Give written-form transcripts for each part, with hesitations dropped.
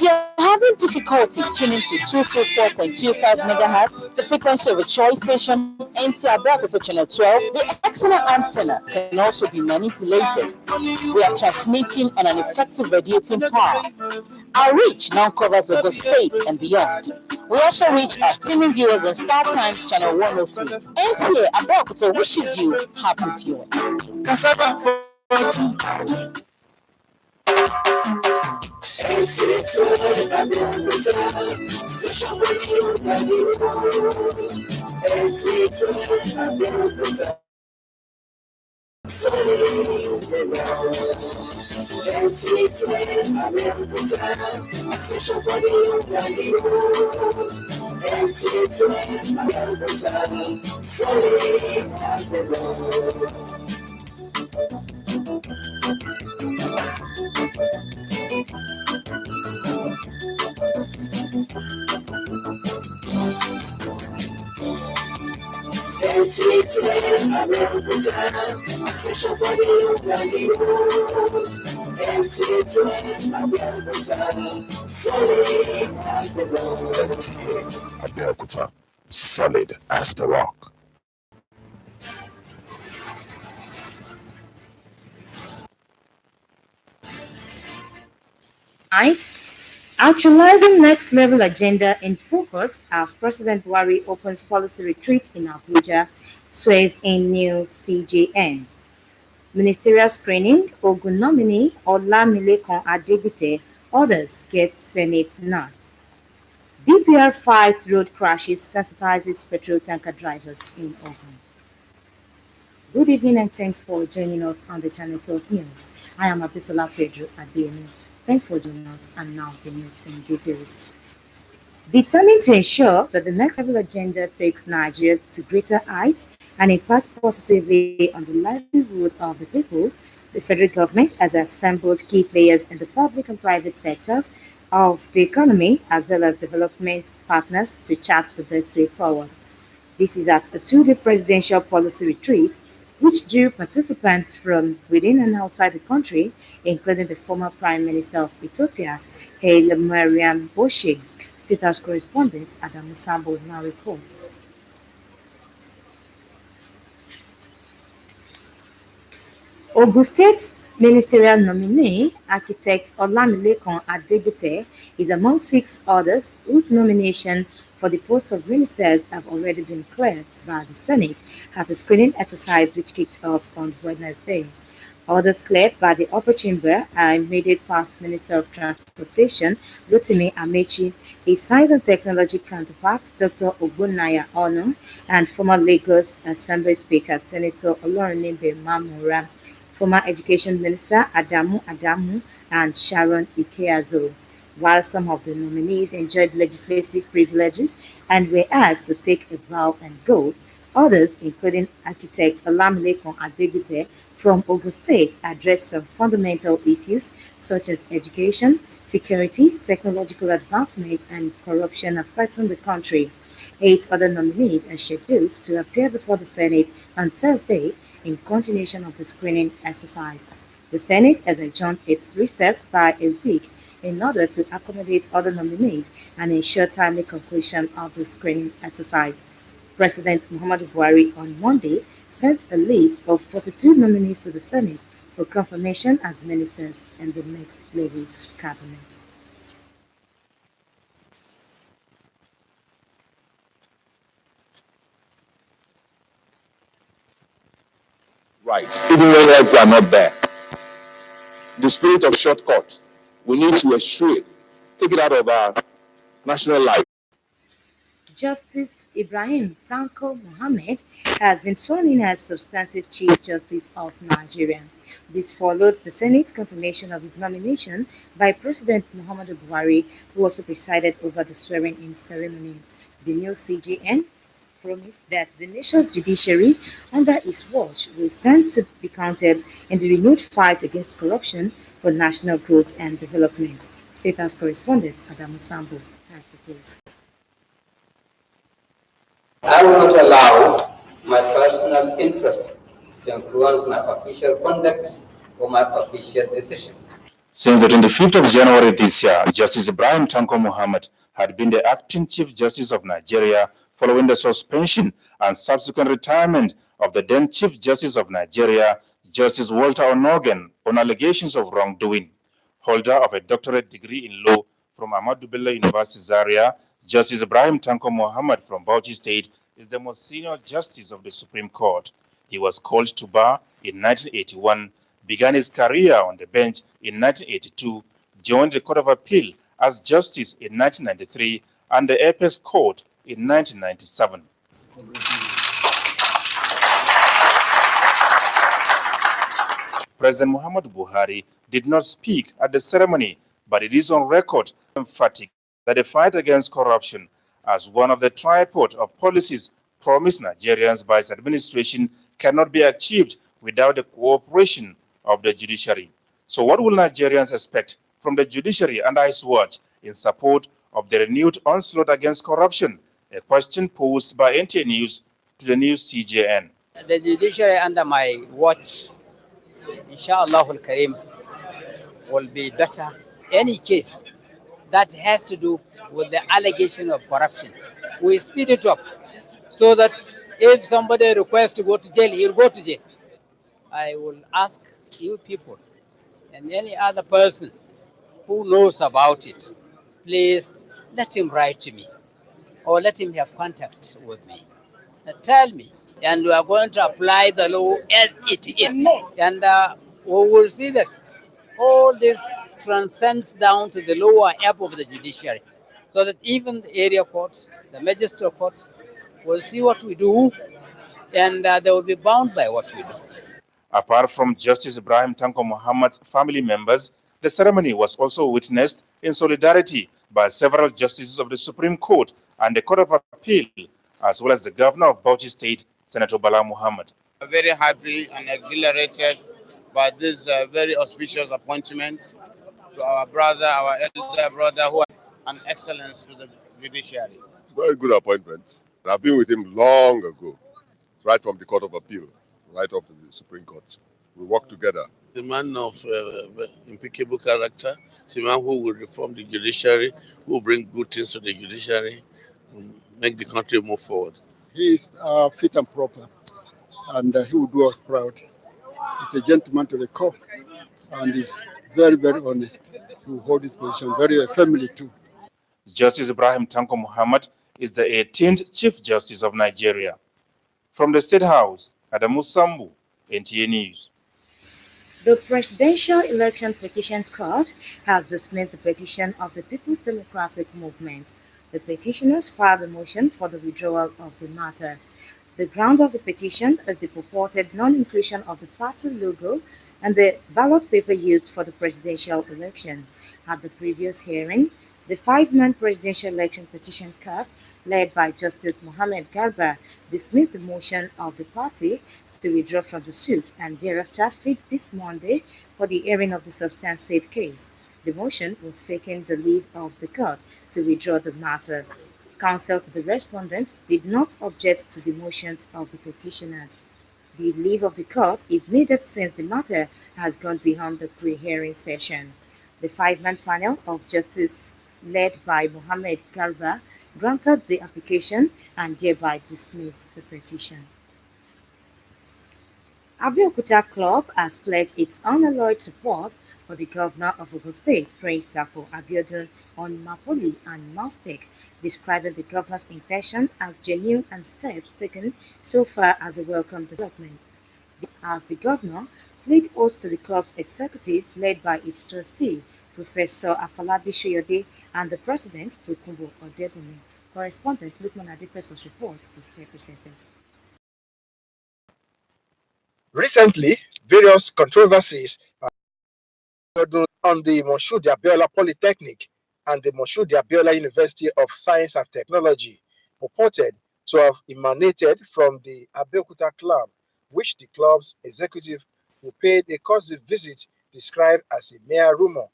If you're having difficulty tuning to 224.25 megahertz, the frequency of a choice station, Nta Abeokuta channel 12, the excellent antenna can also be manipulated. We are transmitting on an effective radiating power. Our reach now covers Ogo State and beyond. We also reach our teaming viewers on Star Times channel 103. Nta Abeokuta wishes you happy viewing. Nta Abeokuta, solid as the rock. Right? Actualizing next level agenda in focus as President Buhari opens policy retreat in Abuja, swears in new CJN. Ministerial screening, Ogun nominee Olamilekan Adegbite, others get Senate nod. DPR fights road crashes, sensitizes petrol tanker drivers in Ogun. Good evening and thanks for joining us on the Channel 12 News. I am Abisola Pedro Adeyemi. Thanks for joining us and now the news in details. Determined to ensure that the next level agenda takes Nigeria to greater heights and impact positively on the livelihood of the people, the federal government has assembled key players in the public and private sectors of the economy as well as development partners to chart the best way forward. This is at a two-day presidential policy retreat which drew participants from within and outside the country, including the former Prime Minister of Ethiopia, Haile Mariam Boshe. State House correspondent Adamu Sambo now reports. Ogun State's ministerial nominee, architect Olamilekan Adegbite, is among six others whose nomination for the post of ministers have already been cleared by the Senate at a screening exercise which kicked off on Wednesday. Others cleared by the upper chamber are immediate past Minister of Transportation Rotimi Amechi, his Science and Technology counterpart Dr. Ogbonnaya Onu, and former Lagos Assembly Speaker Senator Olorunniyi Mamora, former Education Minister Adamu, and Sharon Ikeazo. While some of the nominees enjoyed legislative privileges and were asked to take a bow and go, others, including architect Olamilekan Adegbite from Ogun State, addressed some fundamental issues such as education, security, technological advancement, and corruption affecting the country. 8 other nominees are scheduled to appear before the Senate on Thursday in continuation of the screening exercise. The Senate has adjourned its recess by a week in order to accommodate other nominees and ensure timely conclusion of the screening exercise. President Muhammadu Buhari on Monday sent a list of 42 nominees to the Senate for confirmation as ministers in the next level cabinet. Right. Even when we are not there. The spirit of shortcut, we need to eschew it. Take it out of our national life. Justice Ibrahim Tanko Mohammed has been sworn in as substantive Chief Justice of Nigeria. This followed the Senate's confirmation of his nomination by President Muhammadu Buhari, who also presided over the swearing-in ceremony. The new CJN promised that the nation's judiciary under his watch will stand to be counted in the renewed fight against corruption for national growth and development. State House correspondent Adamu Sambo has details. I will not allow my personal interest to influence my official conduct or my official decisions. Since the 25th of January this year, Justice Ibrahim Tanko Muhammad had been the acting Chief Justice of Nigeria following the suspension and subsequent retirement of the then Chief Justice of Nigeria, Justice Walter Onogen, on allegations of wrongdoing. Holder of a doctorate degree in law from Ahmadu Bello University Zaria, Justice Ibrahim Tanko Muhammad from Bauchi State is the most senior justice of the Supreme Court. He was called to bar in 1981, began his career on the bench in 1982, joined the Court of Appeal as justice in 1993, and the Apex Court in 1997. President Muhammadu Buhari did not speak at the ceremony, but it is on record emphatic that the fight against corruption as one of the tripod of policies promised Nigerians by his administration cannot be achieved without the cooperation of the judiciary. So what will Nigerians expect from the judiciary under his watch in support of the renewed onslaught against corruption? A question posed by NTA News to the news CJN. The judiciary under my watch, inshallah al-Karim, will be better. Any case that has to do with the allegation of corruption, we speed it up so that if somebody requests to go to jail, he'll go to jail. I will ask you people and any other person who knows about it, please let him write to me or let him have contact with me. Tell me, and we are going to apply the law as it is. And we will see that all this transcends down to the lower ebb of the judiciary, so that even the area courts, the magistrate courts, will see what we do, and they will be bound by what we do. Apart from Justice Ibrahim Tanko Muhammad's family members, the ceremony was also witnessed in solidarity by several justices of the Supreme Court and the Court of Appeal, as well as the governor of Bauchi State, Senator Bala Muhammad. Very happy and exhilarated by this very auspicious appointment to our brother, our elder brother, who has an excellence to the judiciary. Very good appointment. I've been with him long ago, right from the Court of Appeal, right up to the Supreme Court. We work together. The man of impeccable character, the man who will reform the judiciary, who will bring good things to the judiciary, and make the country move forward. He is fit and proper, and he will do us proud. He's a gentleman to the core, and he's very, very honest. He will hold his position very firmly too. Justice Ibrahim Tanko Muhammad is the 18th Chief Justice of Nigeria. From the State House, Adamu Sambu, NTA News. The Presidential Election Petition Court has dismissed the petition of the People's Democratic Movement. The petitioners filed a motion for the withdrawal of the matter. The ground of the petition is the purported non-inclusion of the party logo and the ballot paper used for the presidential election. At the previous hearing, the five-man Presidential Election Petition Court, led by Justice Mohammed Garba, dismissed the motion of the party to withdraw from the suit and thereafter fixed this Monday for the hearing of the substantive case. The motion was seeking the leave of the court to withdraw the matter. Counsel to the respondents did not object to the motions of the petitioners. The leave of the court is needed since the matter has gone beyond the pre-hearing session. The five-man panel of justice led by Mohammed Garba granted the application and thereby dismissed the petition. Abeokuta Club has pledged its unalloyed support for the governor of Ogun State, Prince Dapo Abiodun, on Mapoli and Mastec, describing the governor's intention as genuine and steps taken so far as a welcome development. As the governor played host to the club's executive led by its trustee, Professor Afolabi Shoyode, and the president, Tokunbo Odebumi. Correspondent Lukman Adefeso's report is here presented. Recently, various controversies on the Moshood Abiola Polytechnic and the Moshood Abiola University of Science and Technology purported to have emanated from the Abeokuta Club, which the club's executive, who paid a courtesy visit, described as a mere rumor.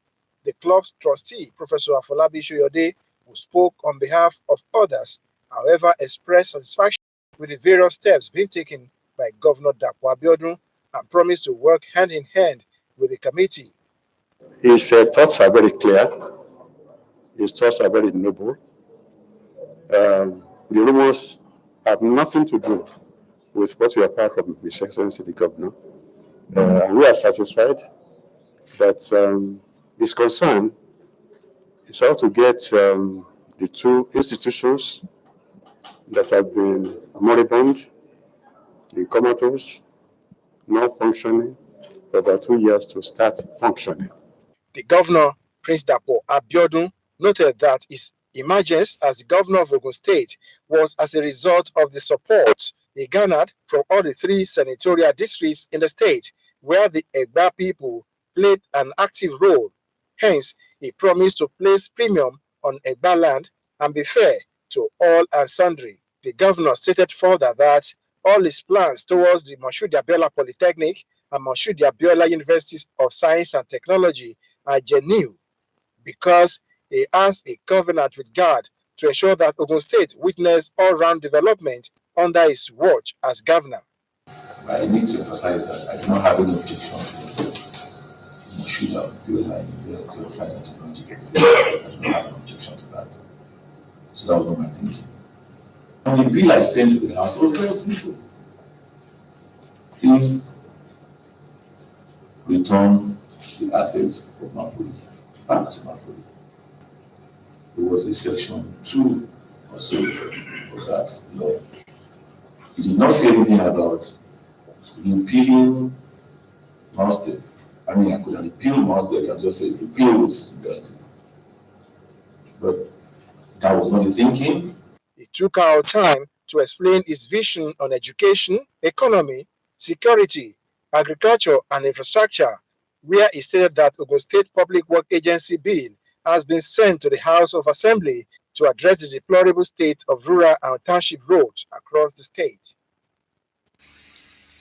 The club's trustee, Professor Afolabi Shoyode, who spoke on behalf of others, however, expressed satisfaction with the various steps being taken by Governor Dapo Abiodun and promised to work hand in hand with the committee. His thoughts are very clear. His thoughts are very noble. The rumors have nothing to do with what we have heard from His Excellency the Governor. And we are satisfied that his concern is how to get the two institutions that have been moribund, in comatose, not functioning for about 2 years to start functioning. The governor, Prince Nta Abeokuta, noted that his emergence as the governor of Ogun State was as a result of the support he garnered from all the 3 senatorial districts in the state, where the Egba people played an active role. Hence, he promised to place premium on Egba land and be fair to all and sundry. The governor stated further that all his plans towards the Moshood Abiola Polytechnic and Moshood Abiola University of Science and Technology are genuine because he has a covenant with God to ensure that Ogun State witness all-round development under his watch as governor. I need to emphasize that I do not have any objection to Moshood Abiola University of Science and Technology. I do not have an objection to that. So that was not my thinking. And the bill I sent to the House was very simple. Please return the assets of Mapoli back to Mapoli. There was a section 2 or so of that law. It did not say anything about repealing Maustek. I mean, I could have repealed Maustek and just say repeal this university. But that was not the thinking. He took out time to explain his vision on education, economy, security, agriculture, and infrastructure, where he said that Ogun State Public Work Agency bill has been sent to the House of Assembly to address the deplorable state of rural and township roads across the state.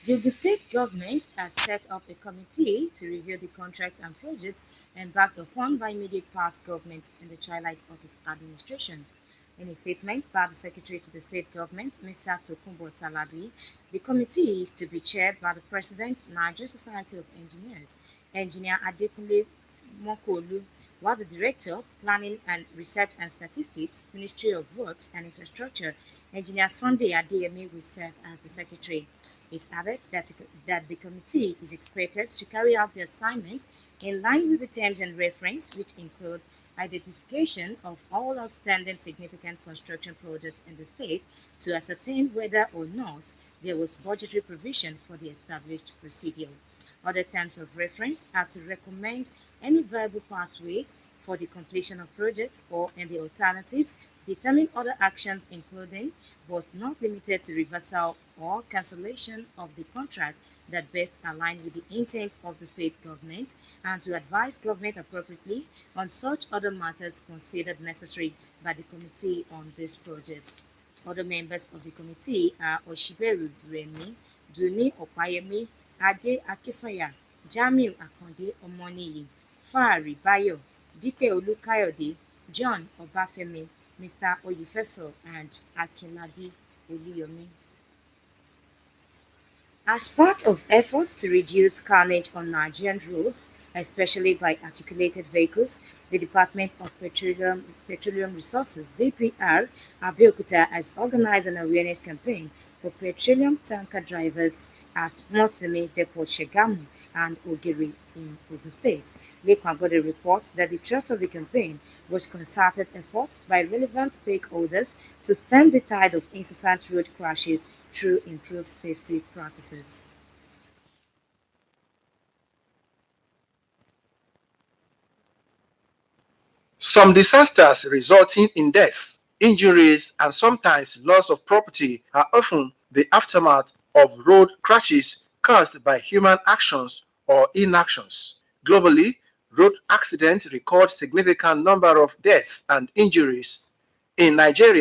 The Ogun State government has set up a committee to review the contracts and projects embarked upon by immediate past government in the twilight of his administration. In a statement by the Secretary to the State Government, Mr. Tokunbo Talabi, the committee is to be chaired by the President, Nigeria Society of Engineers, Engineer Adekunle Mokolu, while the Director, Planning and Research and Statistics, Ministry of Works and Infrastructure, Engineer Sunday Adeyemi, will serve as the Secretary. It added that the committee is expected to carry out the assignment in line with the terms and reference, which include identification of all outstanding significant construction projects in the state to ascertain whether or not there was budgetary provision for the established procedure. Other terms of reference are to recommend any viable pathways for the completion of projects or, in the alternative, determine other actions including, but not limited to, reversal or cancellation of the contract that best align with the intent of the state government, and to advise government appropriately on such other matters considered necessary by the committee on these projects. Other members of the committee are Oshiberu Remi, Duni Opayemi, Ade Akisanya, Jamiu Akande Omoniyi, Fari Bayo, Dipe Olukayode, John Obafemi, Mr. Oyefeso, and Akinlabi Oluyomi. As part of efforts to reduce carnage on Nigerian roads, especially by articulated vehicles, the Department of Petroleum Resources (DPR) Abeokuta has organized an awareness campaign for petroleum tanker drivers at Mosimi Depot Shegamu and Ogiri in Ogun State. Lekwabode reports that the thrust of the campaign was concerted effort by relevant stakeholders to stem the tide of incessant road crashes through improved safety practices. Some disasters resulting in deaths, injuries, and sometimes loss of property are often the aftermath of road crashes caused by human actions or inactions. Globally, road accidents record significant number of deaths and injuries. In Nigeria,